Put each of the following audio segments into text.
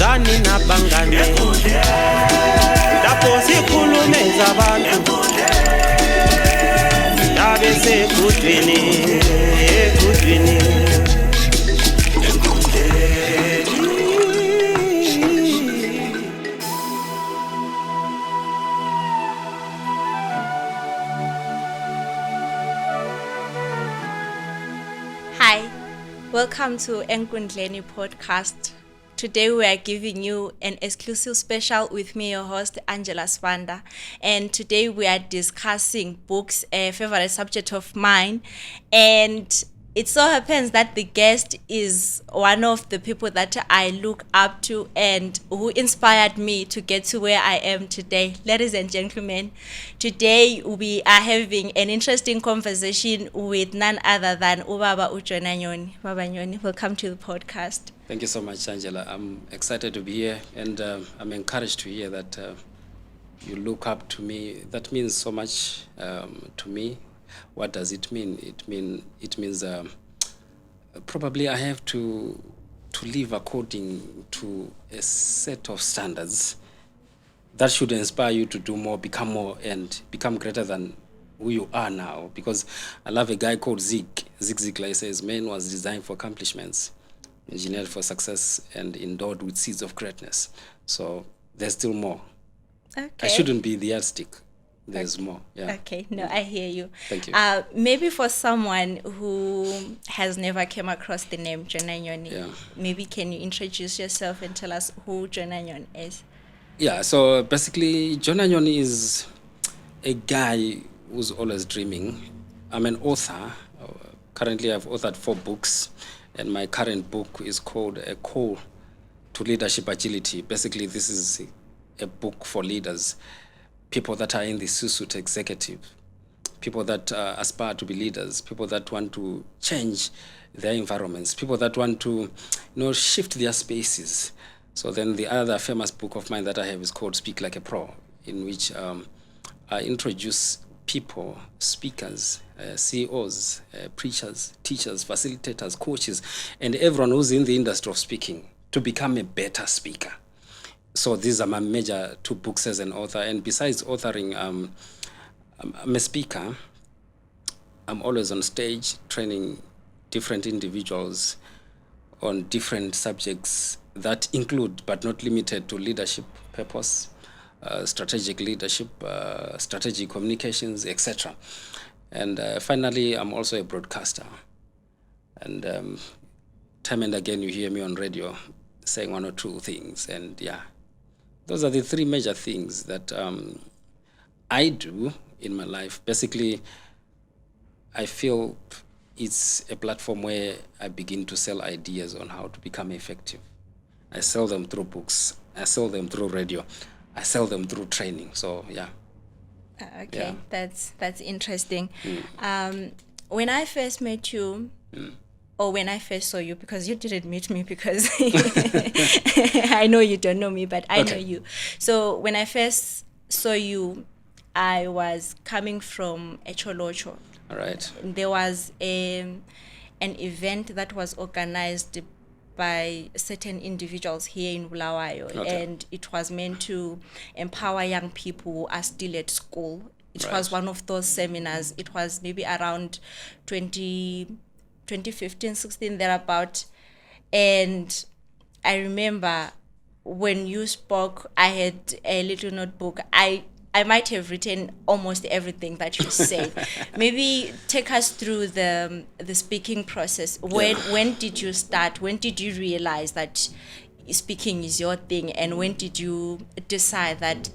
abangani nabangane lapho sikhulume zabantu yabe sekudwini ekudwini. Hi, welcome to Enkundleni podcast. Today we are giving you an exclusive special with me, your host, Angela Swanda. And today we are discussing books, a favorite subject of mine. And it so happens that the guest is one of the people that I look up to and who inspired me to get to where I am today. Ladies and gentlemen, today we are having an interesting conversation with none other than Ubaba Jonah Nyoni. Baba Nyoni, welcome to the podcast. Thank you so much, Angela. I'm excited to be here, and I'm encouraged to hear that you look up to me. That means so much to me. What does it mean? It means probably I have to live according to a set of standards that should inspire you to do more, become more, and become greater than who you are now. Because I love a guy called Zig Ziglar. He says, man was designed for accomplishments, engineered for success, and endowed with seeds of greatness. So there's still more. Okay. I shouldn't be the yardstick. There's more. Yeah. Okay. No, I hear you. Thank you. Maybe for someone who has never came across the name Jonah Nyoni, maybe can you introduce yourself and tell us who Jonah Nyoni is? Yeah. So basically, Jonah Nyoni is a guy who's always dreaming. I'm an author. Currently, I've authored 4 books, and my current book is called A Call to Leadership Agility. Basically, this is a book for leaders, people that are in the C-suite executive, people that aspire to be leaders, people that want to change their environments, people that want to, shift their spaces. So then the other famous book of mine that I have is called Speak Like a Pro, in which I introduce people, speakers, CEOs, preachers, teachers, facilitators, coaches, and everyone who's in the industry of speaking to become a better speaker. So these are my major 2 books as an author. And besides authoring, I'm a speaker. I'm always on stage training different individuals on different subjects that include, but not limited to, leadership, purpose, strategic leadership, strategic communications, etc. And finally, I'm also a broadcaster. And time and again, you hear me on radio saying 1 or 2 things. And those are the 3 major things that I do in my life. Basically, I feel it's a platform where I begin to sell ideas on how to become effective. I sell them through books. I sell them through radio. I sell them through training. So, Okay, that's interesting. When I first met you, or when I first saw you, because you didn't meet me because I know you don't know me, but I know you. So when I first saw you, I was coming from Echolocho. All right. There was an event that was organized by certain individuals here in Bulawayo, and it was meant to empower young people who are still at school. It was one of those seminars. It was maybe around 2015, 16, thereabout. And I remember when you spoke, I had a little notebook. I might have written almost everything that you said. Maybe take us through the speaking process. When did you start? When did you realize that speaking is your thing? And when did you decide that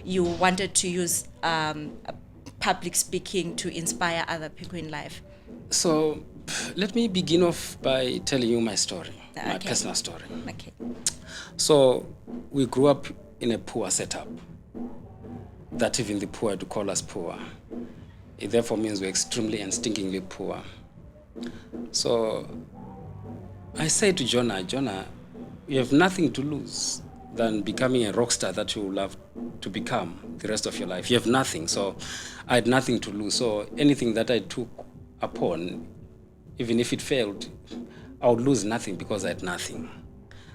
you wanted to use public speaking to inspire other people in life? So let me begin off by telling you my story, my personal story. Okay. So we grew up in a poor setup that even the poor do call us poor. It therefore means we're extremely and stinkingly poor. So I say to Jonah, you have nothing to lose than becoming a rock star that you will love to become the rest of your life. You have nothing. So I had nothing to lose. So anything that I took upon, even if it failed, I would lose nothing because I had nothing.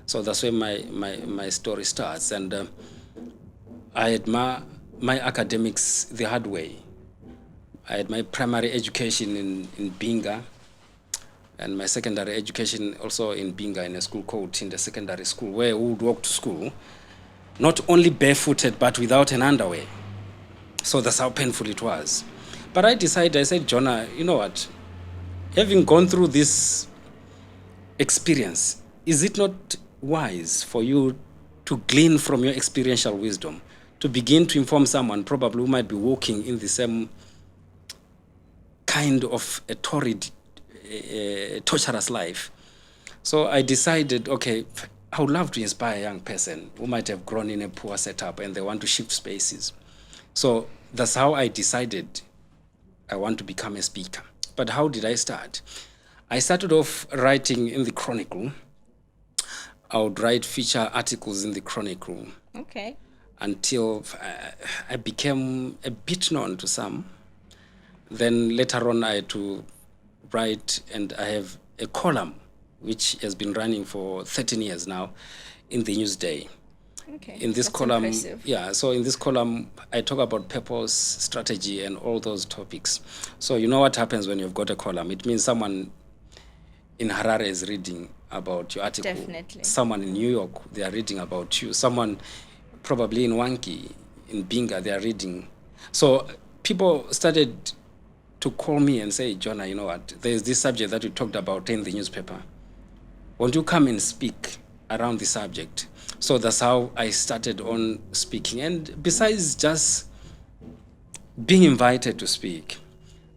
So that's where my story starts. And I had my academics the hard way. I had my primary education in Binga, and my secondary education also in Binga, in a school called Tinda Secondary School, where we would walk to school, not only barefooted, but without an underwear. So that's how painful it was. But I said, Jonah, you know what? Having gone through this experience, is it not wise for you to glean from your experiential wisdom to begin to inform someone probably who might be walking in the same kind of a torrid, torturous life? So I decided, okay, I would love to inspire a young person who might have grown in a poor setup and they want to shift spaces. So that's how I decided I want to become a speaker. But how did I start? I started off writing in the Chronicle. I would write feature articles in the Chronicle. Okay. Until I became a bit known to some. Then later on I had to write, and I have a column which has been running for 13 years now in the Newsday. Okay. In this That's column, impressive. so in this column, I talk about purpose, strategy, and all those topics. So you know what happens when you've got a column? It means someone in Harare is reading about your article. Definitely. Someone in New York, they are reading about you. Someone probably in Wanki, in Binga, they are reading. So people started to call me and say, Jonah, you know what? There's this subject that we talked about in the newspaper. Won't you come and speak around the subject? So that's how I started on speaking. And besides just being invited to speak,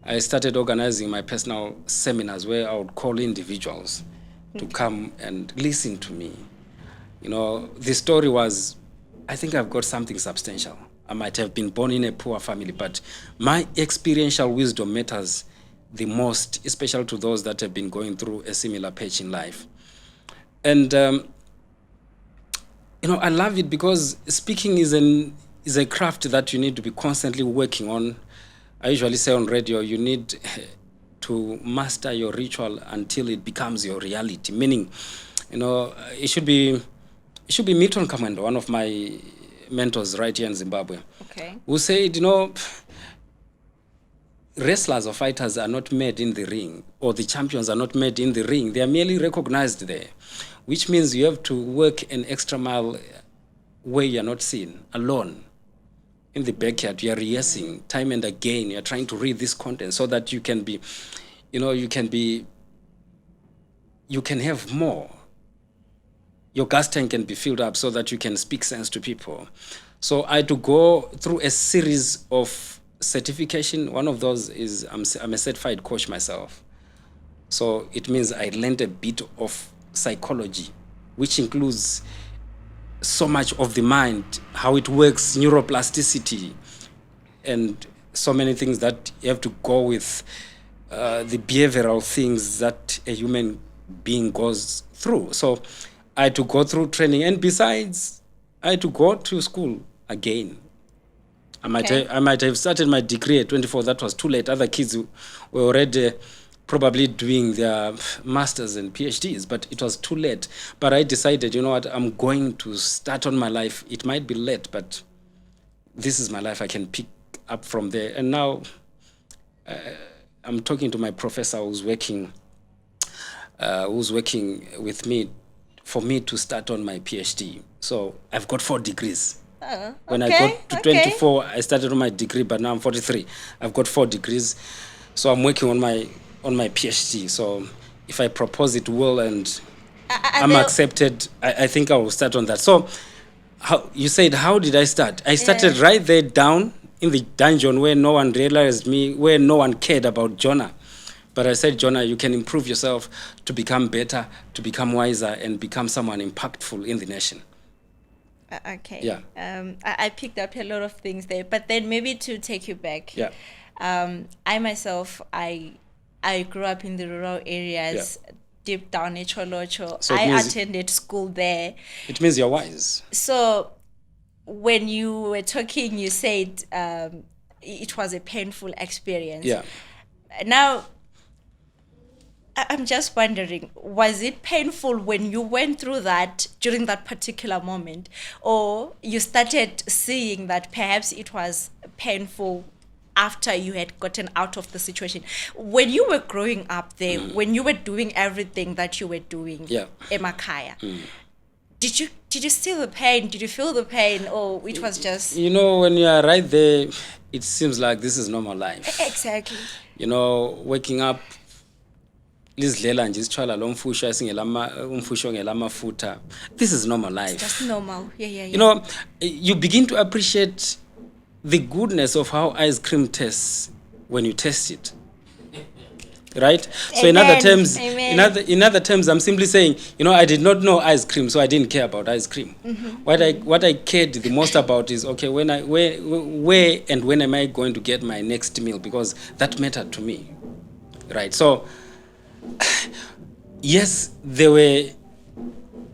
I started organizing my personal seminars where I would call individuals to come and listen to me. You know, the story was, I think I've got something substantial. I might have been born in a poor family, but my experiential wisdom matters the most, especially to those that have been going through a similar patch in life. And you know, I love it because speaking is a craft that you need to be constantly working on. I usually say on radio, you need to master your ritual until it becomes your reality. Meaning, you know, it should be Milton Kamando, one of my mentors right here in Zimbabwe, Okay. who said, you know, wrestlers or fighters are not made in the ring, or the champions are not made in the ring. They are merely recognized there, which means you have to work an extra mile where you're not seen, alone. In the backyard, you're rehearsing time and again. You're trying to read this content so that you can be, you know, you can have more. Your gas tank can be filled up so that you can speak sense to people. So I had to go through a series of certification. One of those is I'm a certified coach myself. So it means I learned a bit of psychology, which includes so much of the mind, how it works, neuroplasticity, and so many things that you have to go with, the behavioral things that a human being goes through. So I had to go through training, and besides, I had to go to school again. I might have started my degree at 24. That was too late. Other kids were already probably doing their masters and PhDs, but it was too late. But I decided, you know what, I'm going to start on my life. It might be late, but this is my life. I can pick up from there. And now I'm talking to my professor who's working with me for me to start on my PhD. So I've got 4 degrees. When I got to 24, I started on my degree, but now I'm 43. I've got 4 degrees. So I'm working on my PhD. So if I propose it well and I'm accepted, I think I will start on that. So you said, how did I start? I started right there down in the dungeon where no one realized me, where no one cared about Jonah. But I said, Jonah, you can improve yourself to become better, to become wiser, and become someone impactful in the nation. Okay. Yeah. I picked up a lot of things there, but then maybe to take you back. Yeah. I myself, I grew up in the rural areas, deep down in Cholocho. So I attended school there. It means you're wise. So when you were talking, you said it was a painful experience. Yeah. Now, I'm just wondering, was it painful when you went through that during that particular moment, or you started seeing that perhaps it was painful after you had gotten out of the situation? When you were growing up there, when you were doing everything that you were doing, emakhaya, did you see the pain? Did you feel the pain, or it was just? When you are right there, it seems like this is normal life. Exactly. Waking up, lizidlela nje isithwala lo mfusha umfusha ongelamafutha. This is normal life. It's just normal. Yeah. You begin to appreciate the goodness of how ice cream tastes when you taste it. Right? So in other terms, I'm simply saying, I did not know ice cream, so I didn't care about ice cream. What I cared the most about is, okay, where and when am I going to get my next meal? Because that mattered to me. Right? So yes, there were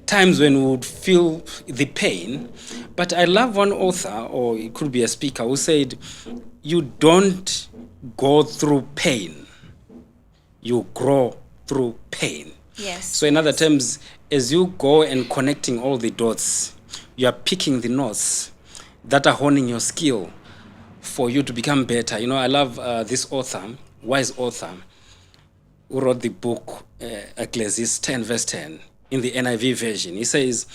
times when we would feel the pain, but I love one author, or it could be a speaker, who said, you don't go through pain, you grow through pain. Yes. So in other terms, as you go and connecting all the dots, you are picking the knots that are honing your skill for you to become better. I love this author, wise author, who wrote the book Ecclesiastes 10 verse 10 in the NIV version. He says,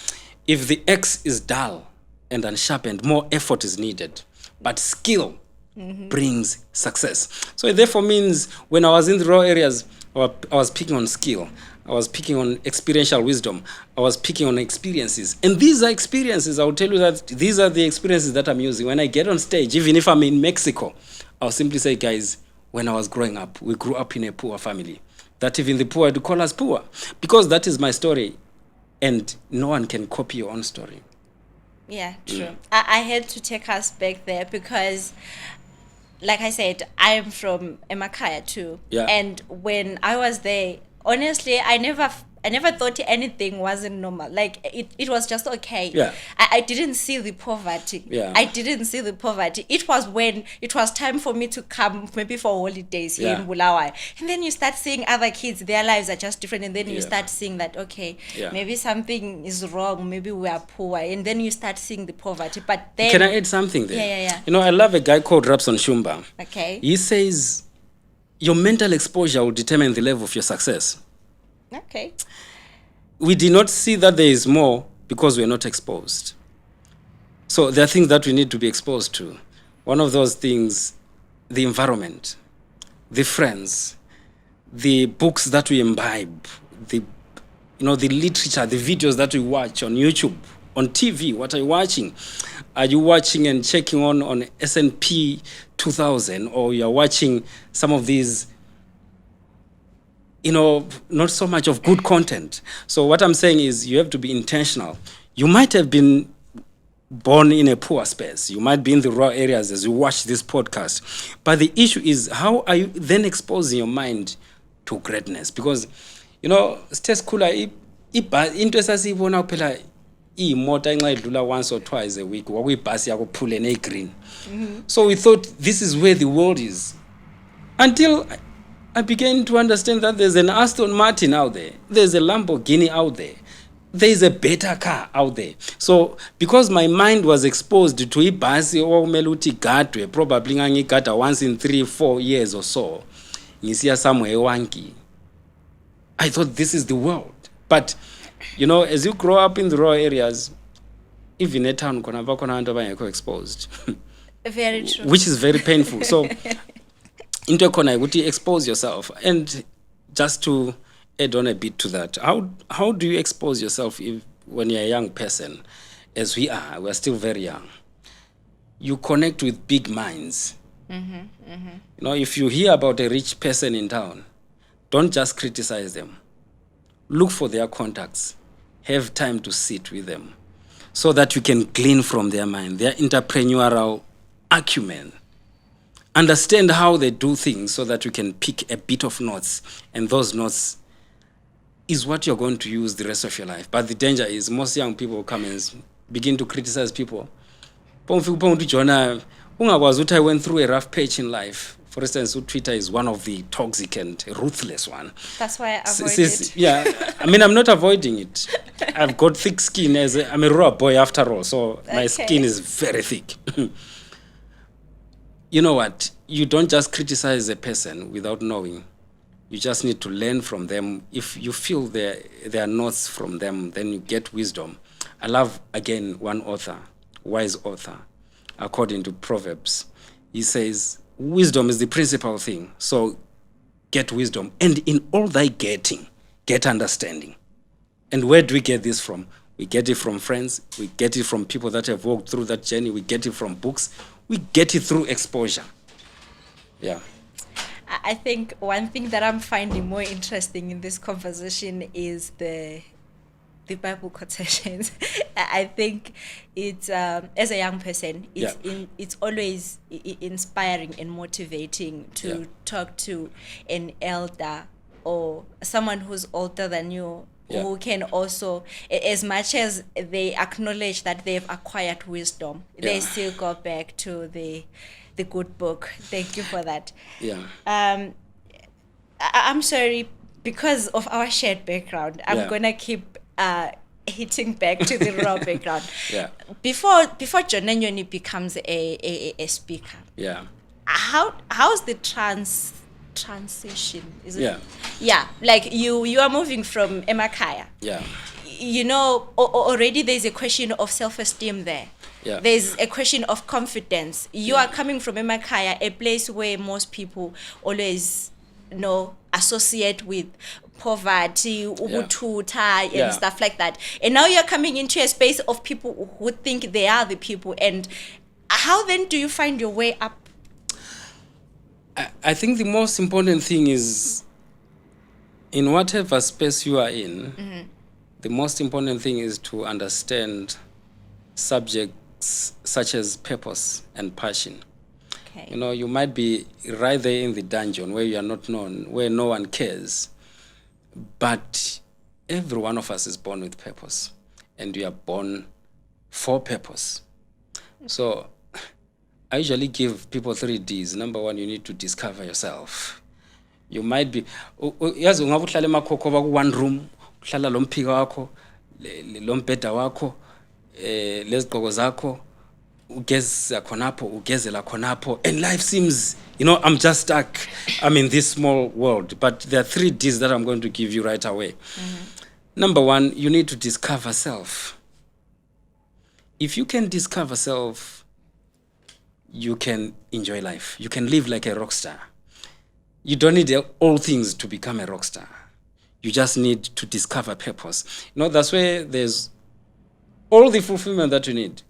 if the axe is dull and unsharpened, more effort is needed, but skill brings success. So it therefore means when I was in the raw areas, I was picking on skill, I was picking on experiential wisdom, I was picking on experiences. And these are experiences, I will tell you that these are the experiences that I'm using. When I get on stage, even if I'm in Mexico, I'll simply say, guys, when I was growing up, we grew up in a poor family. That even the poor do call us poor. Because that is my story. And no one can copy your own story. Yeah, true. I had to take us back there because, like I said, I am from emakhaya too. Yeah. And when I was there, honestly, I never thought anything wasn't normal. Like it was just okay. Yeah. I didn't see the poverty. Yeah. I didn't see the poverty. It was when it was time for me to come maybe for holidays here in Bulawayo. And then you start seeing other kids, their lives are just different. And then you start seeing that, okay, maybe something is wrong. Maybe we are poor. And then you start seeing the poverty. But then... Can I add something there? Yeah. I love a guy called Rapson Shumba. Okay. He says, your mental exposure will determine the level of your success. Okay. We did not see that there is more because we are not exposed. So there are things that we need to be exposed to. One of those things, the environment, the friends, the books that we imbibe, the literature, the videos that we watch on YouTube, on TV. What are you watching? Are you watching and checking on S&P 2000, or you're watching some of these not so much of good content? So what I'm saying is you have to be intentional. You might have been born in a poor space. You might be in the raw areas as you watch this podcast. But the issue is, how are you then exposing your mind to greatness? Because, Steskula, into esasiyibona phela imoto enxa idlula once or twice a week kwakuyibhasi yakuphule ne-green. So we thought this is where the world is. Until I began to understand that there's an Aston Martin out there. There's a Lamborghini out there. There's a better car out there. So because my mind was exposed to ibhasi okumele uthi igadwe, probably ngangigada once in 3-4 years or so, ngisiya somewhere ewanki, I thought this is the world. But, as you grow up in the raw areas, even at town, khona bakhona abantu abangekho exposed. Very true. Which is very painful. So, into khona ukuthi expose yourself. And just to add on a bit to that, how do you expose yourself when you're a young person? As we're still very young. You connect with big minds. If you hear about a rich person in town, don't just criticize them. Look for their contacts. Have time to sit with them so that you can glean from their mind, their entrepreneurial acumen. Understand how they do things so that you can pick a bit of notes. And those notes is what you're going to use the rest of your life. But the danger is most young people come and begin to criticize people. Jonah, I went through a rough patch in life. For instance, Twitter is one of the toxic and ruthless one. That's why I avoid it. Yeah, I mean, I'm not avoiding it. I've got thick skin. I'm a raw boy after all, so my skin is very thick. You know what? You don't just criticize a person without knowing. You just need to learn from them. If you feel there are notes from them, then you get wisdom. I love, again, one author, wise author, according to Proverbs. He says, wisdom is the principal thing. So get wisdom. And in all thy getting, get understanding. And where do we get this from? We get it from friends. We get it from people that have walked through that journey. We get it from books. We get it through exposure. Yeah. I think one thing that I'm finding more interesting in this conversation is the Bible quotations. I think it's as a young person, it's always inspiring and motivating to talk to an elder or someone who's older than you, who can also, as much as they acknowledge that they've acquired wisdom, they still go back to the good book. Thank you for that. I'm sorry, because of our shared background, I'm gonna keep hitting back to the raw background. Before Jonah Nyoni becomes a speaker, how's the transition? Is it? Like you are moving from Emakaya. You know, already there's a question of self-esteem there. There's a question of confidence. You are coming from Emakaya, a place where most people always associate with poverty, ubuthutha, and stuff like that. And now you're coming into a space of people who think they are the people. And how then do you find your way up? I think the most important thing is, in whatever space you are in, the most important thing is to understand subjects such as purpose and passion. You know, you might be right there in the dungeon where you are not known, where no one cares. But every one of us is born with purpose. And we are born for purpose. So I usually give people 3 Ds. Number 1, you need to discover yourself. You might be, yazi ungabe uhlala emakhokho ku-1 room, uhlala lo mphika wakho, lo mbheda wakho, lezigqoko zakho, ugeza khonapho, ugezela khonapho, and life seems, I'm just stuck. I'm in this small world. But there are 3 Ds that I'm going to give you right away. Number 1, you need to discover self. If you can discover self, you can enjoy life. You can live like a rock star. You don't need all things to become a rock star. You just need to discover purpose. That's where there's all the fulfillment that you need.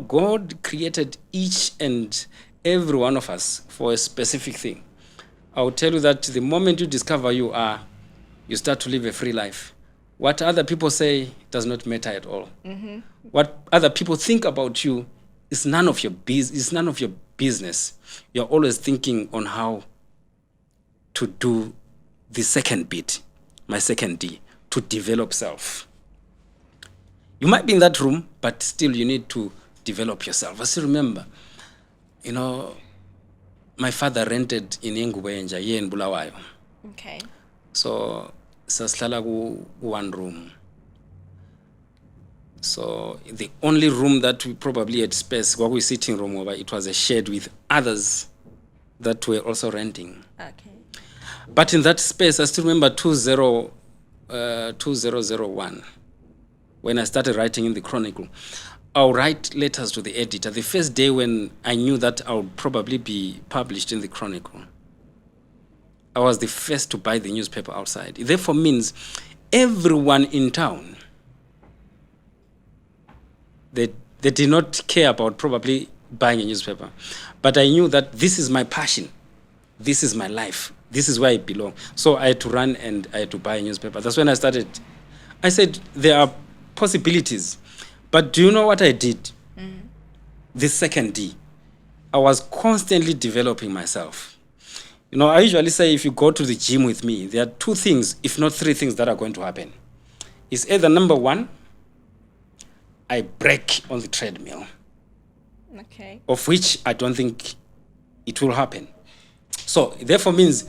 God created each and every one of us for a specific thing. I will tell you that the moment you discover you start to live a free life. What other people say does not matter at all. What other people think about you is none of your business. You're always thinking on how to do the second bit, my second D, to develop self. You might be in that room, but still you need to develop yourself. I still remember, my father rented in Enkundleni here in Bulawayo. So, sasihlala ku-1 room. So, the only room that we probably had space, we sitting room, it was a shed with others that were also renting. But in that space, I still remember 2001. When I started writing in the Chronicle, I'll write letters to the editor. The first day when I knew that I would probably be published in the Chronicle, I was the first to buy the newspaper outside. It therefore means everyone in town, they did not care about probably buying a newspaper. But I knew that this is my passion. This is my life. This is where I belong. So I had to run and I had to buy a newspaper. That's when I started. I said, there are possibilities. But do you know what I did? The second D. I was constantly developing myself. I usually say if you go to the gym with me, there are 2 things, if not 3 things that are going to happen. It's either number 1, I break on the treadmill. Of which I don't think it will happen. So therefore means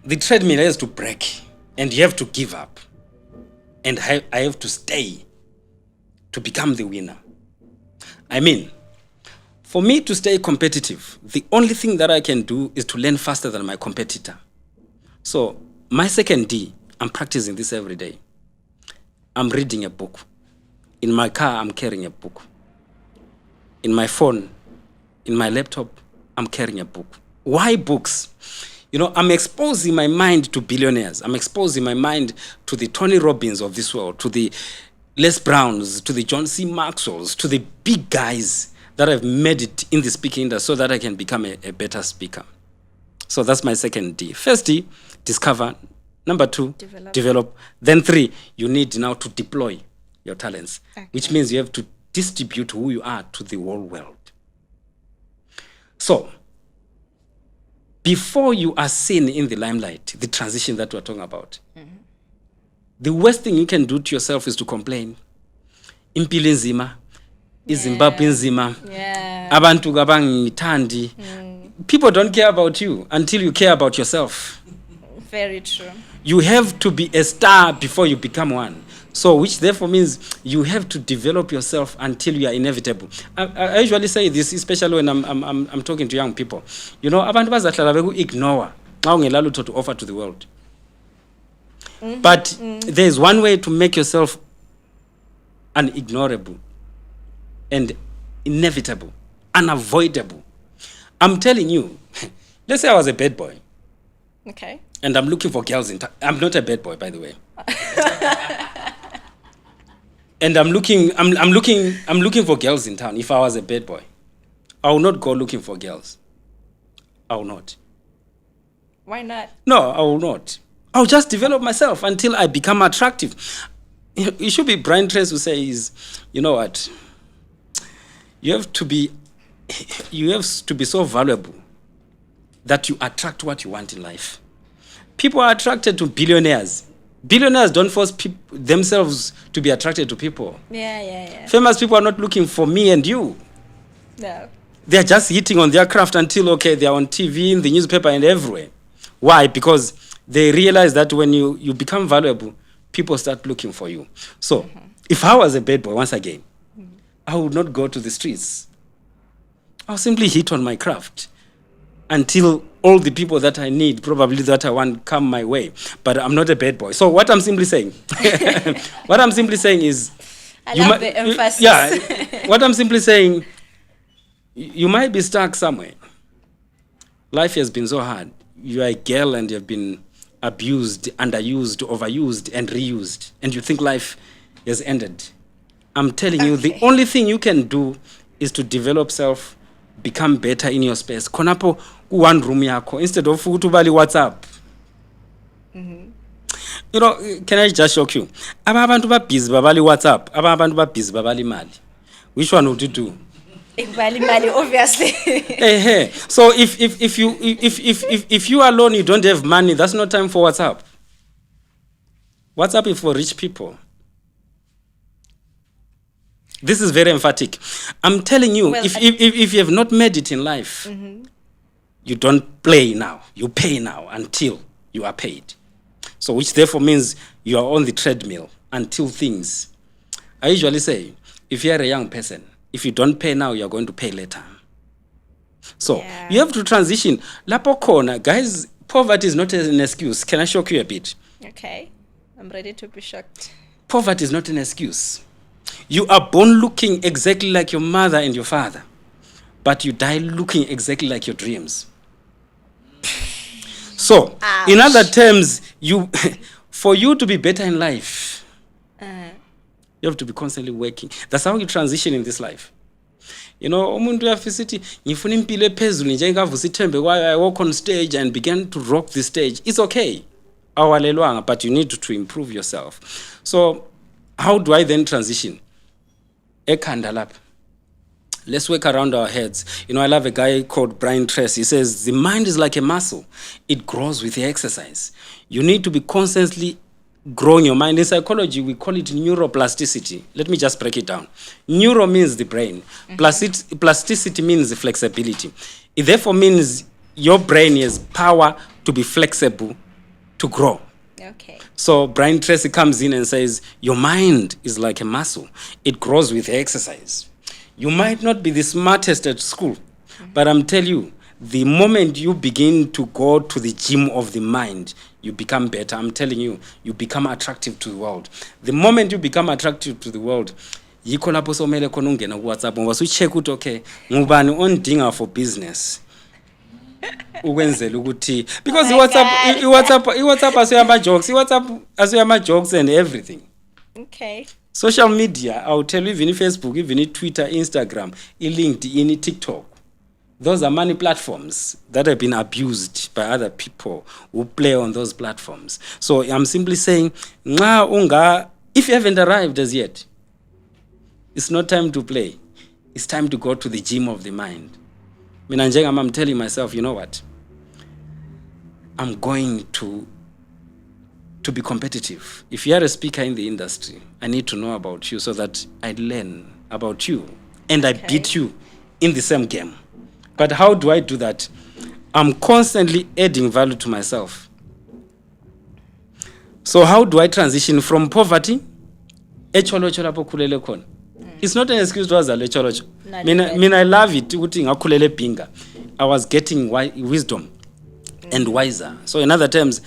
the treadmill has to break and you have to give up. And I have to stay to become the winner. I mean, for me to stay competitive, the only thing that I can do is to learn faster than my competitor. So my second D, I'm practicing this every day. I'm reading a book. In my car, I'm carrying a book. In my phone, in my laptop, I'm carrying a book. Why books? You know, I'm exposing my mind to billionaires. I'm exposing my mind to the Tony Robbins of this world, to the Les Browns, to the John C. Maxwells, to the big guys that have made it in the speaking industry so that I can become a better speaker. So that's my second D. First D, discover. Number 2, develop. Then 3, you need now to deploy your talents, which means you have to distribute who you are to the whole world. So, before you are seen in the limelight, the transition that we're talking about, the worst thing you can do to yourself is to complain. Impilo nzima, iZimbabwe nzima, abantu kabangithandi. People don't care about you until you care about yourself. Very true. You have to be a star before you become one. So, which therefore means you have to develop yourself until you are inevitable. I usually say this, especially when I'm talking to young people. You know, abantu bazahlala beku-ignore xa ungela lutho to offer to the world. But there's one way to make yourself unignorable and inevitable, unavoidable. I'm telling you, let's say I was a bad boy. Okay. And I'm looking for girls in town. I'm not a bad boy, by the way. And I'm looking for girls in town. If I was a bad boy, I will not go looking for girls. I will not. Why not? No, I will not. I'll just develop myself until I become attractive. It should be Brian Tracy who says, you know what? You have to be so valuable that you attract what you want in life. People are attracted to billionaires. Billionaires don't force themselves to be attracted to people. Yeah. Famous people are not looking for me and you. No. They're just hitting on their craft until, okay, they're on TV, in the newspaper, and everywhere. Why? Because they realize that when you become valuable, people start looking for you. So, if I was a bad boy, once again, I would not go to the streets. I'll simply hit on my craft until all the people that I need, probably that I want, come my way. But I'm not a bad boy. So what I'm simply saying, is... I love the emphasis. What I'm simply saying, you might be stuck somewhere. Life has been so hard. You are a girl and you've been abused, underused, overused, and reused. And you think life has ended. I'm telling you, the only thing you can do is to develop self, become better in your space. Konapo one room yako instead of utubali WhatsApp. You know, can I just shock you? Abantu ba busy babali WhatsApp, abantu ba busy babali mali. Which one would you do? Mali, obviously. Hey. So if you alone you don't have money, that's not time for WhatsApp. WhatsApp is for rich people. This is very emphatic. I'm telling you, if you have not made it in life, you don't play now. You pay now until you are paid. So which therefore means you are on the treadmill until things. I usually say, if you are a young person, if you don't pay now, you are going to pay later. So you have to transition. Lapo kona, guys, poverty is not an excuse. Can I shock you a bit? Okay, I'm ready to be shocked. Poverty is not an excuse. You are born looking exactly like your mother and your father, but you die looking exactly like your dreams. So, ouch. In other terms, for you to be better in life, you have to be constantly working. That's how you transition in this life. You know, umuntu uyafisithi ngifuna impilo ephezulu nje ngavusa ithembe kwayo, I walk on stage and began to rock the stage. It's okay. Awalelwanga, but you need to improve yourself. So, how do I then transition? Ekhanda lapha. Let's work around our heads. You know, I love a guy called Brian Tracy. He says, the mind is like a muscle. It grows with the exercise. You need to be constantly growing your mind. In psychology, we call it neuroplasticity. Let me just break it down. Neuro means the brain. Plasticity means the flexibility. It therefore means your brain has power to be flexible, to grow. Okay. So Brian Tracy comes in and says, your mind is like a muscle. It grows with exercise. You might not be the smartest at school, but I'm telling you, the moment you begin to go to the gym of the mind, you become better. I'm telling you, you become attractive to the world. The moment you become attractive to the world, yikho lapho somele khona ungena ku-WhatsApp ngoba ucheck ukuthi okay ngubani ondinga for business ukwenzela ukuthi because iWhatsApp asuyama jokes and everything. Okay. Social media, I'll tell you, even Facebook, even Twitter, Instagram, LinkedIn, TikTok, those are money platforms that have been abused by other people who play on those platforms. So I'm simply saying, if you haven't arrived as yet, it's not time to play. It's time to go to the gym of the mind. I'm telling myself, you know what? I'm going to be competitive. If you are a speaker in the industry, I need to know about you so that I learn about you and I beat you in the same game. But how do I do that? I'm constantly adding value to myself. So how do I transition from poverty? It's not an excuse to azale echolocho. I love it. I was getting wisdom and wiser. So in other terms,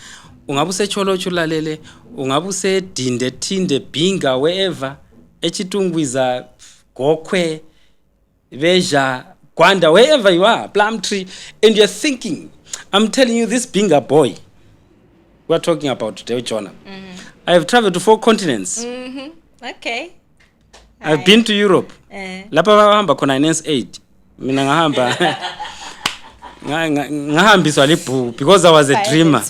ungabe usecholocho lalele, ungabe usedinde thinde binga wherever, echitungwiza gokwe, veja, Gwanda, wherever you are, Plumtree, and you're thinking, I'm telling you, this being a boy, we're talking about today, Jonah. I have traveled to 4 continents. Okay. I've been to Europe. Lapa wahamba kona NS8. Mina ngahambiswa libhuku because I was a dreamer.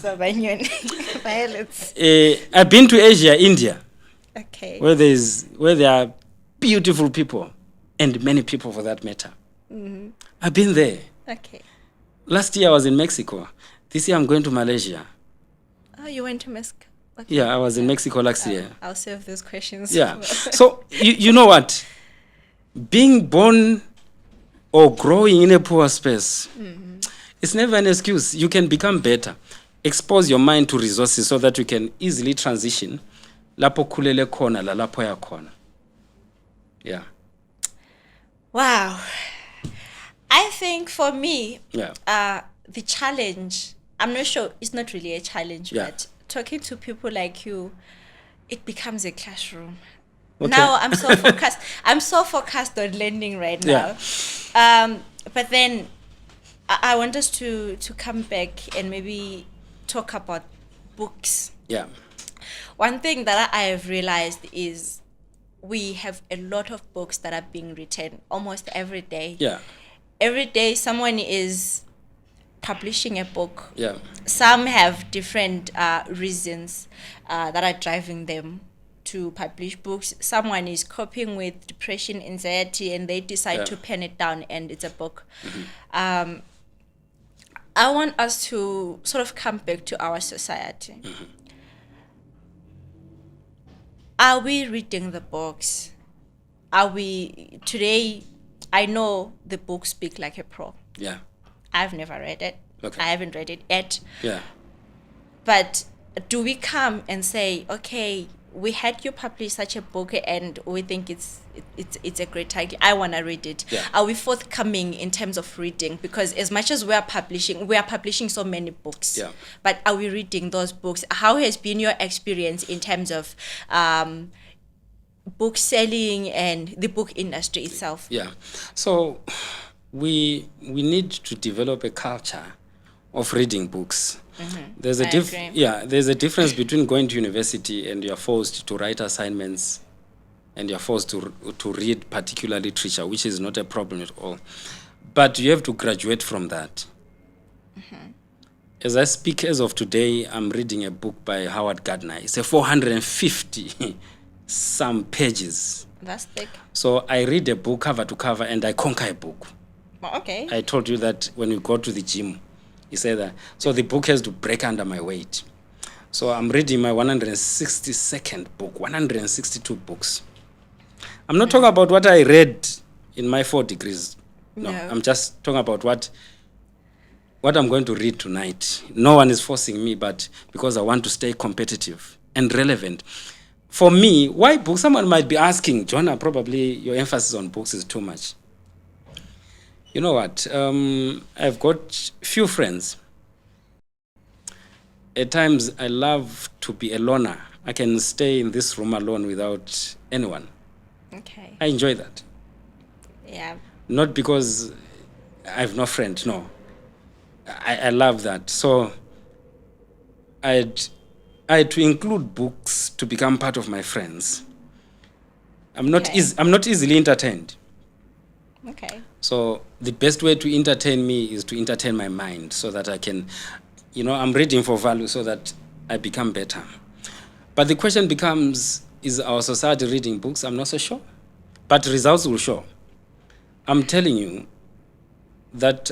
I've been to Asia, India. Okay. Where there are beautiful people and many people for that matter. I've been there. Okay. Last year I was in Mexico. This year I'm going to Malaysia. Oh, you went to Mexico? Okay. Yeah, I was in Mexico last year. I'll save those questions. Yeah. So, you know what? Being born or growing in a poor space, it's never an excuse. You can become better. Expose your mind to resources so that you can easily transition. Lapo kulele kona, la lapo ya kona. Yeah. Wow. I think for me, the challenge, I'm not sure, it's not really a challenge, but talking to people like you, it becomes a classroom. Okay. Now I'm so focused on learning right now. But then I want us to come back and maybe talk about books. Yeah. One thing that I have realized is we have a lot of books that are being written almost every day. Yeah. Every day someone is publishing a book. Yeah. Some have different reasons that are driving them to publish books. Someone is coping with depression, anxiety, and they decide to pen it down and it's a book. I want us to sort of come back to our society. Are we reading the books? Are we today? I know the books speak like a pro. Yeah. I've never read it. Okay. I haven't read it yet. Yeah. But do we come and say, okay, we had you publish such a book and we think it's a great idea, I want to read it. Yeah. Are we forthcoming in terms of reading? Because as much as we are publishing so many books. Yeah. But are we reading those books? How has been your experience in terms of book selling and the book industry itself? Yeah. So we need to develop a culture of reading books. There's a difference between going to university and you're forced to write assignments and you're forced to read particular literature, which is not a problem at all. But you have to graduate from that. As I speak, as of today, I'm reading a book by Howard Gardner. It's a 450 some pages. That's thick. So I read a book cover to cover and I conquer a book. Okay. I told you that when we go to the gym, he said that. So the book has to break under my weight. So I'm reading my 162nd book, 162 books. I'm not talking about what I read in my 4 degrees. No, I'm just talking about what what I'm going to read tonight. No one is forcing me, but because I want to stay competitive and relevant. For me, why books? Someone might be asking, Jonah, probably your emphasis on books is too much. You know what? I've got few friends. At times, I love to be a loner. I can stay in this room alone without anyone. Okay. I enjoy that. Yeah. Not because I have no friend, no. I love that. So I had to include books to become part of my friends. I'm not easily entertained. Okay. So the best way to entertain me is to entertain my mind so that I can, I'm reading for value so that I become better. But the question becomes, is our society reading books? I'm not so sure. But results will show. I'm telling you that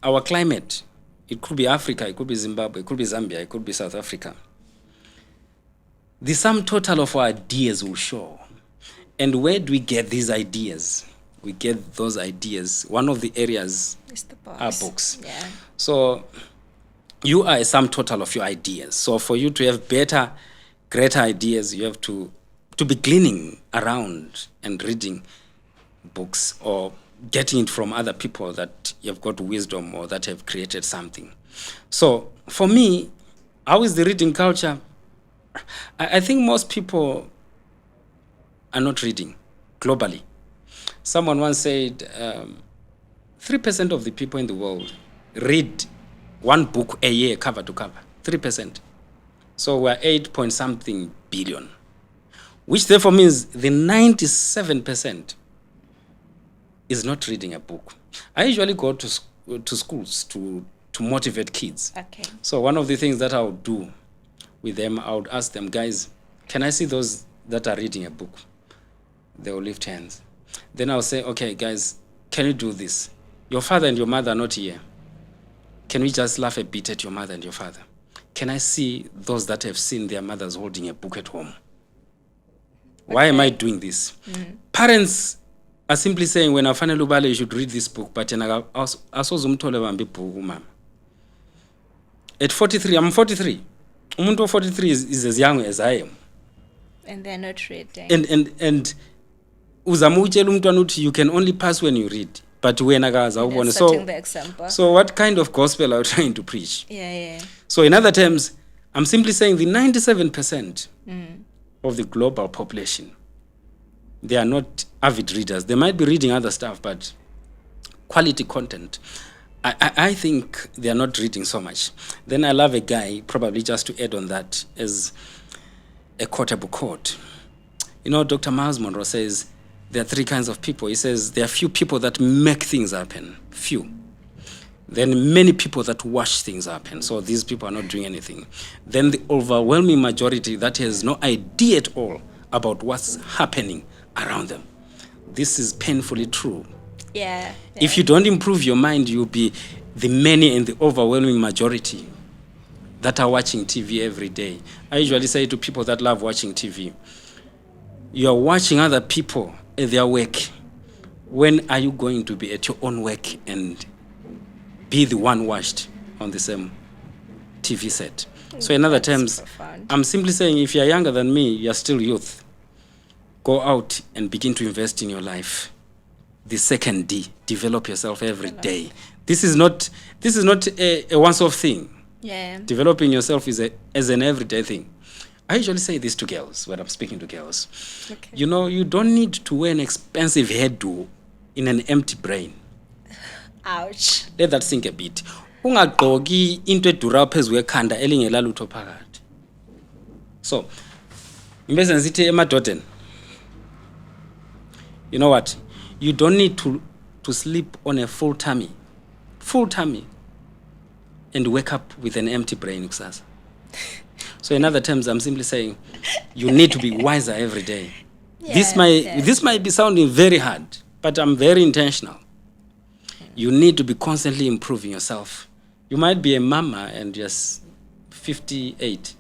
our climate, it could be Africa, it could be Zimbabwe, it could be Zambia, it could be South Africa. The sum total of our ideas will show. And where do we get these ideas? We get those ideas. One of the areas are books. Yeah. So you are a sum total of your ideas. So for you to have better, greater ideas, you have to be gleaning around and reading books or getting it from other people that you've got wisdom or that have created something. So for me, how is the reading culture? I think most people are not reading globally. Someone once said 3% of the people in the world read one book a year cover to cover. 3%. So we're 8 point something billion, which therefore means the 97% is not reading a book. I usually go to schools to motivate kids. Okay. So one of the things that I would do with them, I would ask them, guys, can I see those that are reading a book? They will lift hands. Then I'll say, okay, guys, can you do this? Your father and your mother are not here. Can we just laugh a bit at your mother and your father? Can I see those that have seen their mothers holding a book at home? Why am I doing this? Parents are simply saying, when afanele ubale, you should read this book, but asozumthole bambe ibhuku mama. At 43, I'm 43. Umuntu of 43 is as young as I am. And they're not reading. And uzama utshela umntwana uthi you can only pass when you read, but wena akaza ubone. Setting the example. So what kind of gospel are you trying to preach? Yeah. So in other terms, I'm simply saying the 97% of the global population, they are not avid readers. They might be reading other stuff, but quality content, I think they are not reading so much. Then I love a guy, probably just to add on that, as a quotable quote. Dr. Miles Monroe says there are three kinds of people. He says there are few people that make things happen. Few. Then many people that watch things happen. So these people are not doing anything. Then the overwhelming majority that has no idea at all about what's happening around them. This is painfully true. Yeah. If you don't improve your mind, you'll be the many and the overwhelming majority that are watching TV every day. I usually say to people that love watching TV, you are watching other people at their work. When are you going to be at your own work and be the one watched on the same TV set? So in other terms, profound. I'm simply saying if you're younger than me, you're still youth. Go out and begin to invest in your life. The second D, develop yourself every day. This is not a once-off thing. Yeah. Developing yourself is as an everyday thing. I usually say this to girls when I'm speaking to girls. Okay. You don't need to wear an expensive hairdo in an empty brain. Ouch. Let that sink a bit. Ungagqoki into edura phezu kwekhanda elingela lutho phakathi. So, imbese ngithi emadodeni. You know what? You don't need to sleep on a full tummy, and wake up with an empty brain. So in other terms, I'm simply saying you need to be wiser every day. This might be sounding very hard, but I'm very intentional. You need to be constantly improving yourself. You might be a mama and you're 58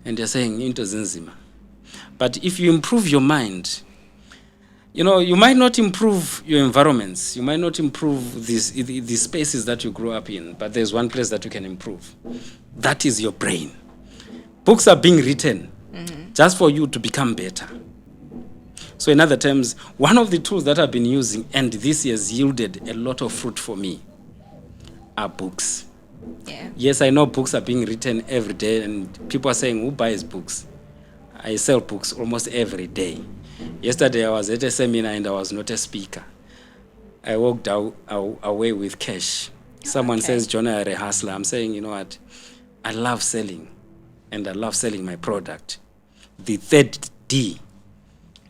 and you're saying into zinzima. But if you improve your mind, You know, you might not improve your environments. You might not improve the spaces that you grew up in, but there's one place that you can improve. That is your brain. Books are being written just for you to become better. So in other terms, one of the tools that I've been using, and this has yielded a lot of fruit for me, are books. Yeah. Yes, I know books are being written every day, and people are saying, who buys books? I sell books almost every day. Yesterday, I was at a seminar and I was not a speaker. I walked away with cash. Someone says, Jonah, you're a hustler. I'm saying, you know what? I love selling, and I love selling my product. The third D,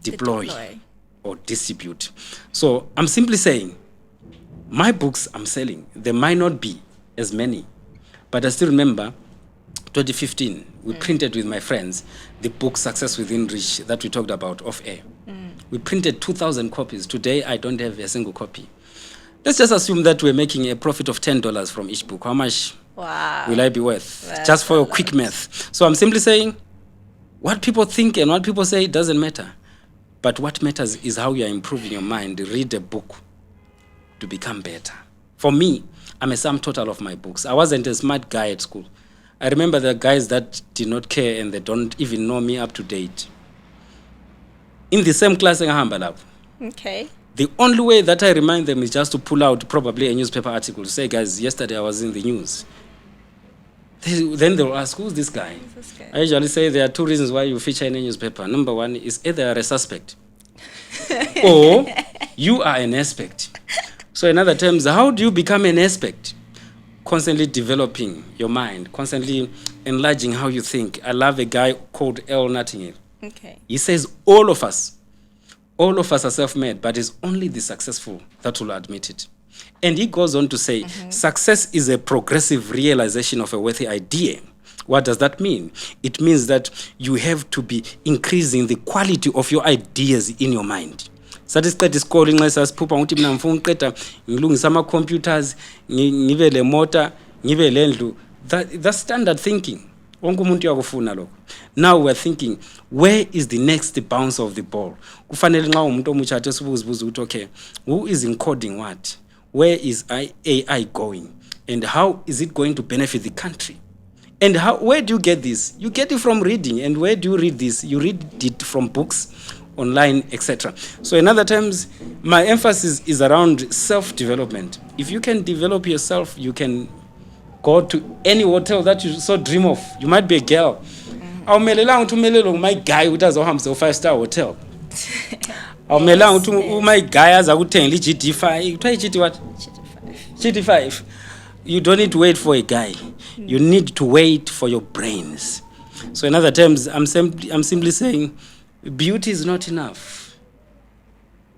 deploy or distribute. So I'm simply saying, my books I'm selling, there might not be as many, but I still remember 2015, we printed with my friends the book Success Within Reach that we talked about off air. We printed 2,000 copies. Today, I don't have a single copy. Let's just assume that we're making a profit of $10 from each book. How much will I be worth? That's just for a your quick math. So I'm simply saying, what people think and what people say doesn't matter. But what matters is how you are improving your mind. Read a book to become better. For me, I'm a sum total of my books. I wasn't a smart guy at school. I remember the guys that did not care and they don't even know me up to date. In the same class, Okay. the only way that I remind them is just to pull out probably a newspaper article to say, guys, yesterday I was in the news. Then they'll ask, who's this guy? I usually say there are two reasons why you feature in a newspaper. Number one is either you're a suspect or you are an aspect. So in other terms, how do you become an aspect? Constantly developing your mind, constantly enlarging how you think. I love a guy called L. Nightingale. Okay. He says all of us are self-made, but it's only the successful that will admit it. And he goes on to say, success is a progressive realization of a worthy idea. What does that mean? It means that you have to be increasing the quality of your ideas in your mind. Sathi siqeda isikole nxa sasiphupha ukuthi mina ngifuna uqeda ngilungisa ama computers, ngibe le motor, ngibe le ndlu. That's standard thinking. Wonke umuntu uyakufuna lokho. Now we're thinking, where is the next bounce of the ball? Kufanele nxa umuntu omutsha athi sibuzibuza ukuthi okay, who is encoding what? Where is AI going? And how is it going to benefit the country? And where do you get this? You get it from reading. And where do you read this? You read it from books, online, etc. So in other terms, my emphasis is around self-development. If you can develop yourself, you can go to any hotel that you so dream of. You might be a girl. Awumelelanga ukuthi umelelo my guy ukuthi azohambisa 5-star hotel. Awumelanga ukuthi my guy aza kuthengela iGT5. Kuthiwa iGT what? GT5. You don't need to wait for a guy. You need to wait for your brains. So in other terms, I'm simply saying beauty is not enough.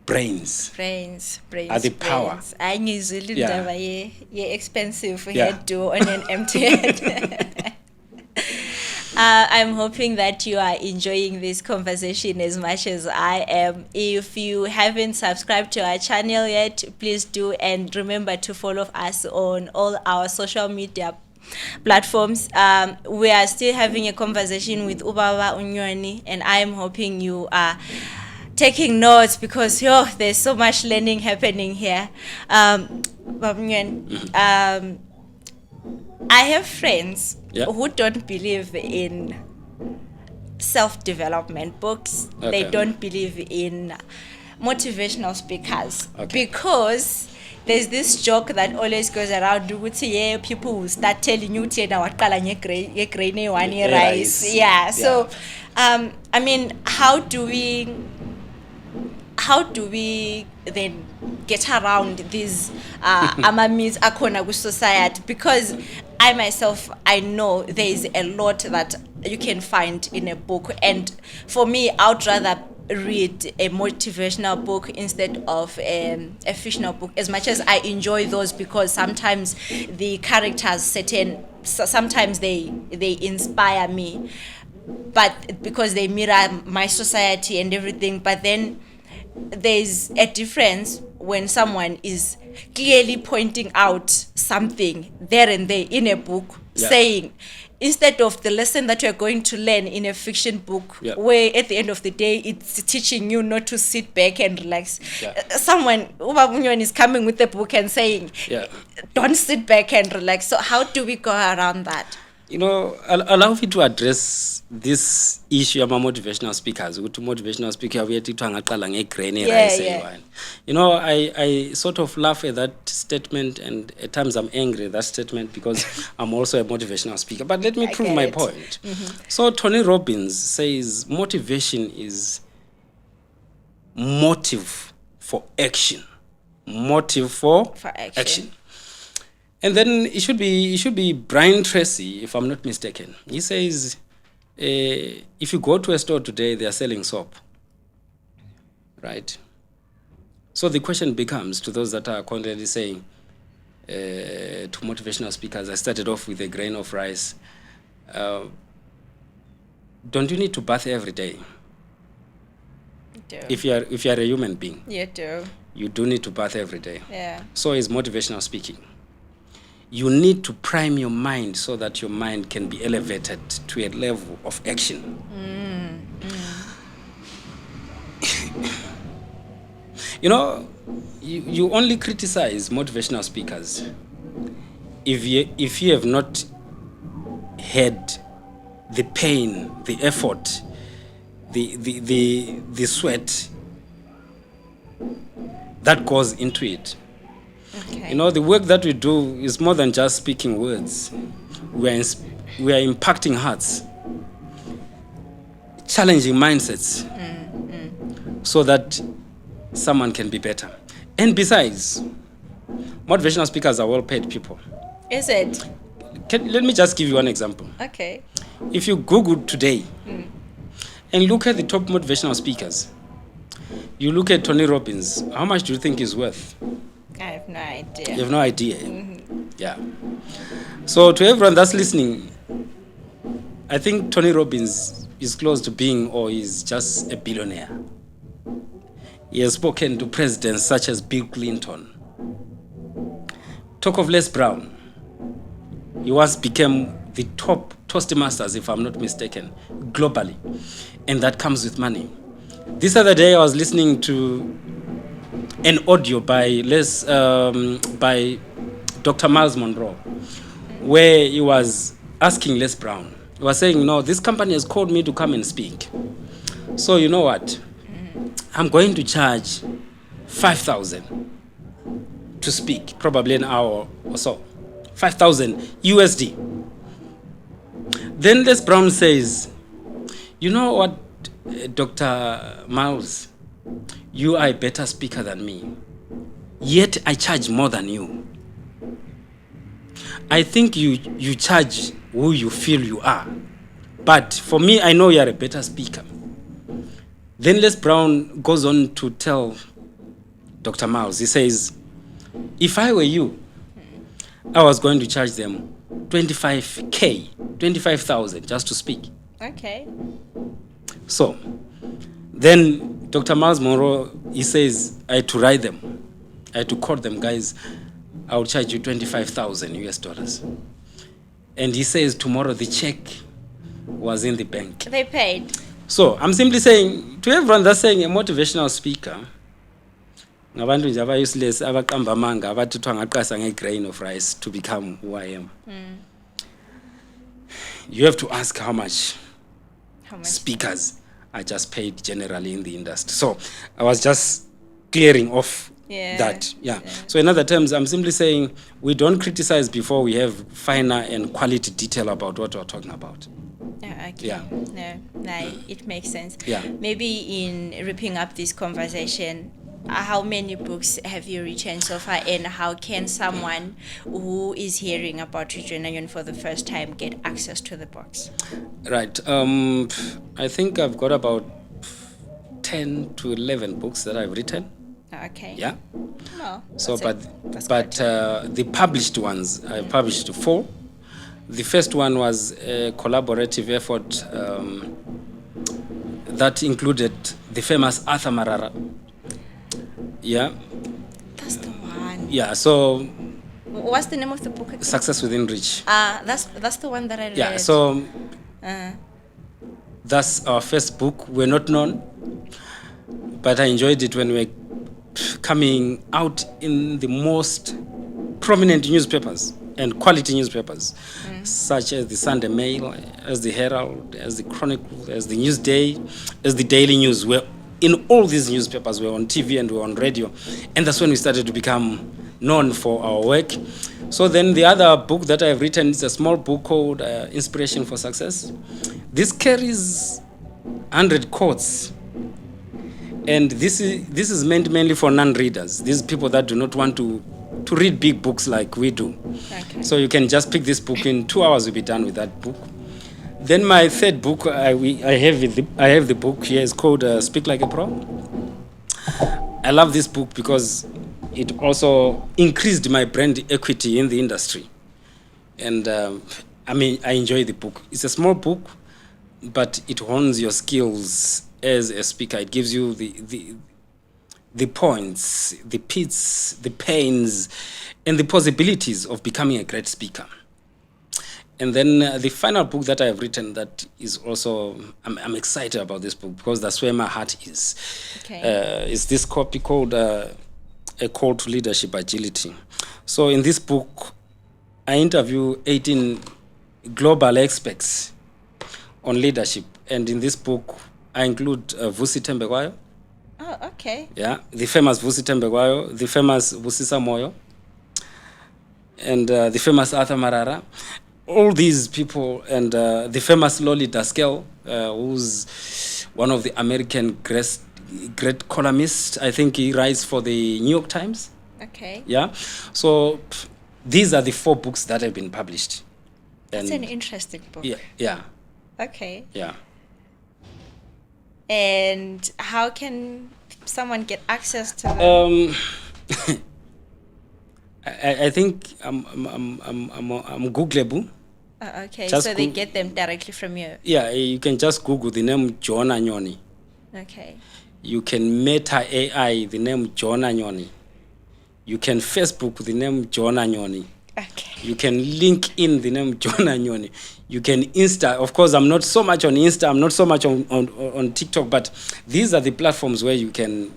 Brains are the power. I ngizwile Yeah. indaba ye expensive Yeah. hairdo on an empty head. I'm hoping that you are enjoying this conversation as much as I am. If you haven't subscribed to our channel yet, please do, and remember to follow us on all our social media platforms. We are still having a conversation with Ubaba Nyoni, and I'm hoping you are taking notes because there's so much learning happening here. Baba Nyoni, I have friends who don't believe in self-development books. Okay. They don't believe in motivational speakers because there's this joke that always goes around. People will start telling you grain one rice. Yeah. So, I mean, how do we then get around these amamis akona ku society? Because I myself, I know there is a lot that you can find in a book, and for me, I would rather read a motivational book instead of a fictional book, as much as I enjoy those, because sometimes the characters sometimes they inspire me, but because they mirror my society and everything. But then there's a difference when someone is clearly pointing out something there and there in a book, saying instead of the lesson that you're going to learn in a fiction book, Yeah. where at the end of the day it's teaching you not to sit back and relax. Yeah. Someone, Ubaba Nyoni, is coming with a book and saying, Yeah. don't sit back and relax. So how do we go around that? You know, allow me to address this issue about motivational speakers. Motivational speaker, we Yeah. You know, I sort of laugh at that statement, and at times I'm angry at that statement because I'm also a motivational speaker. But let me I prove get my it. point. So Tony Robbins says motivation is motive for action. Motive for action. And then it should be Brian Tracy, if I'm not mistaken. He says, if you go to a store today, they are selling soap, right? So the question becomes to those that are constantly saying to motivational speakers, I started off with a grain of rice. Don't you need to bath every day? Do. If you are a human being, You do. you do need to bath every day. Yeah. So is motivational speaking. You need to prime your mind so that your mind can be elevated to a level of action. You know, you only criticize motivational speakers if you have not had the pain, the effort, the sweat that goes into it. Okay. You know, the work that we do is more than just speaking words. We are impacting hearts, challenging mindsets, so that someone can be better. And besides, motivational speakers are well-paid people. Is it? Let me just give you one example. Okay. If you Google today and look at the top motivational speakers, you look at Tony Robbins, how much do you think he's worth? I have no idea. You have no idea. Yeah. So to everyone that's listening, I think Tony Robbins is close to being, or is just a billionaire. He has spoken to presidents such as Bill Clinton. Talk of Les Brown. He once became the top Toastmasters, if I'm not mistaken, globally. And that comes with money. This other day I was listening to an audio by Dr. Miles Monroe, where he was asking Les Brown. He was saying, no, this company has called me to come and speak. So you know what? I'm going to charge 5,000 to speak, probably an hour or so. 5,000 USD. Then Les Brown says, you know what, Dr. Miles, you are a better speaker than me, yet I charge more than you. I think you charge who you feel you are, but for me, I know you are a better speaker. Then Les Brown goes on to tell Dr. Miles, he says, if I were you, I was going to charge them 25,000 just to speak. Okay. So, then Dr. Miles Monroe, he says, I had to write them. I had to call them, guys, I will charge you 25,000 US dollars. And he says, tomorrow the check was in the bank. They paid. So, I'm simply saying, to everyone that's saying a motivational speaker, ngabantu nje aba-useless abaqamba amanga abathithwa ngaqasa ngegrain of rice to become who I am. You have to ask how much speakers are just paid generally in the industry. So I was just clearing off that. Yeah. So in other terms, I'm simply saying we don't criticize before we have finer and quality detail about what we're talking about. Okay. Yeah. No, it makes sense. Yeah. Maybe in wrapping up this conversation, how many books have you written so far, and how can someone who is hearing about Jonah Nyoni for the first time get access to the books? Right. I think I've got about 10 to 11 books that I've written. Okay. Yeah. No. So, that's the published ones, I published 4. The first one was a collaborative effort that included the famous Arthur Marara. Yeah. That's the one. Yeah. So What's the name of the book again? Success Within Reach. That's the one that I read. Yeah, so Uh, that's our first book. We're not known, but I enjoyed it when we were coming out in the most prominent newspapers and quality newspapers, such as the Sunday Mail, as the Herald, as the Chronicle, as the Newsday, as the Daily News. We're in all these newspapers. We're on TV and we're on radio, and that's when we started to become known for our work. So then the other book that I've written is a small book called Inspiration for Success. This carries 100 quotes. And this is meant mainly for non-readers. These people that do not want to read big books like we do. Okay. So you can just pick this book in 2 hours. You'll be done with that book. Then my third book, I have the book here. It's called Speak Like a Pro. I love this book because it also increased my brand equity in the industry. And I enjoy the book. It's a small book, but it hones your skills as a speaker. It gives you the points, the pits, the pains, and the possibilities of becoming a great speaker. And then the final book that I have written that is also, I'm excited about this book because that's where my heart is. Okay. It's this copy called A Call to Leadership Agility. So in this book, I interview 18 global experts on leadership. And in this book, I include Vusi Tembekwayo. Oh, okay. Yeah, the famous Vusi Tembekwayo, the famous Vusisa Moyo, and the famous Arthur Marara. All these people, and the famous Lolly Daskell, who's one of the American great columnists. I think he writes for the New York Times. Okay. Yeah. So these are the 4 books that have been published. That's And an interesting book. yeah. Okay. Yeah. And how can someone get access to them? I think I'm Googleable. Okay, just so they Goog- get them directly from you. Yeah, you can just Google the name Jonah Nyoni. Okay. You can Meta AI the name Jonah Nyoni. You can Facebook the name Jonah Nyoni. Okay. You can link in the name Jonah Nyoni. You can Insta. Of course, I'm not so much on Insta. I'm not so much on TikTok. But these are the platforms where you can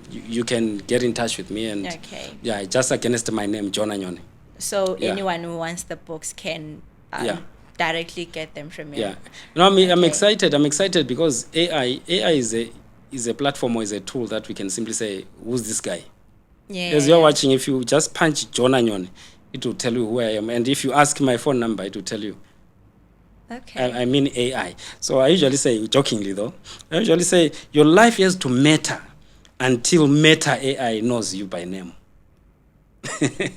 get in touch with me. And Okay. yeah, just against my name, Jonah Nyoni. So Yeah. anyone who wants the books can Yeah. directly get them from you. Yeah. I'm Okay. excited. I'm excited because AI is a platform or is a tool that we can simply say, who's this guy? Yeah. As you're watching, if you just punch Jonah Nyoni, it will tell you who I am. And if you ask my phone number, it will tell you. Okay. I mean AI. So I usually say, jokingly though, I usually say, your life has to matter until Meta AI knows you by name. Okay.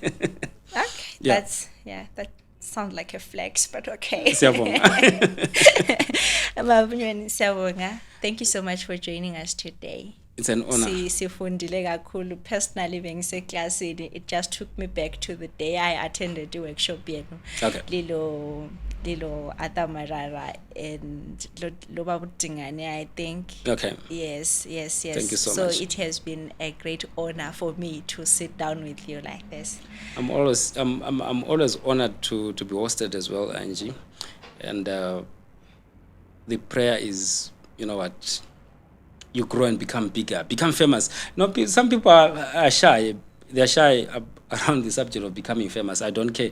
Yeah. That sounds like a flex, but okay. Siyabonga. Baba Nyoni, siyabonga. Thank you so much for joining us today. It's an honor. Sifundile kakhulu. Personally bengiseklasini, it just took me back to the day I attended the workshop yenu. Okay. Lilo Atamarara and lo Baba Dingane, I think. Okay. Yes. Thank you so much. It has been a great honor for me to sit down with you like this. I'm always honored to be hosted as well, Angie. And the prayer is, you know what, you grow and become bigger, become famous. Some people are shy. They're shy around the subject of becoming famous. I don't care.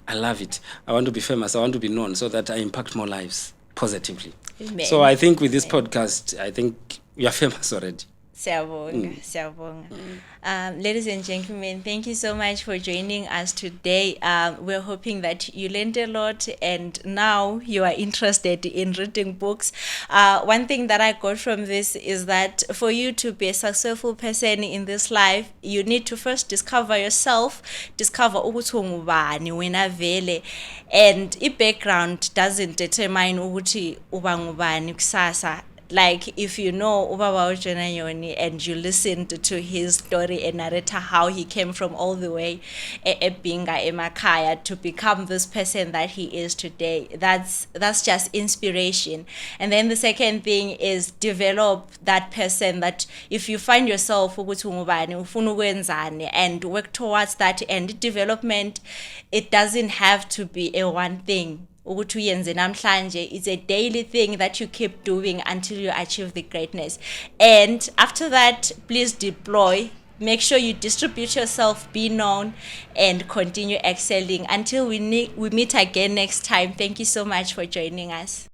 I love it. I want to be famous. I want to be known so that I impact more lives positively. Amen. So I think with this podcast, I think we are famous already. Siyabonga. Ladies and gentlemen, thank you so much for joining us today. We're hoping that you learned a lot and now you are interested in reading books. One thing that I got from this is that for you to be a successful person in this life, you need to first discover yourself, discover ukuthi ungubani wena vele, and background doesn't determine ukuthi uba ngubani kusasa. like if you know Ubaba Jonah Nyoni and you listened to his story and narrator how he came from all the way Ebinga Emakaya to become this person that he is today, that's just inspiration. And then the second thing is develop that person that if you find yourself ukuthi ungubani, ufuna ukwenzani, and work towards that. And development, it doesn't have to be a one thing ukuthi uyenze namhlanje. It's a daily thing that you keep doing until you achieve the greatness. And after that, please deploy. Make sure you distribute yourself, be known, and continue excelling until we meet again next time. Thank you so much for joining us.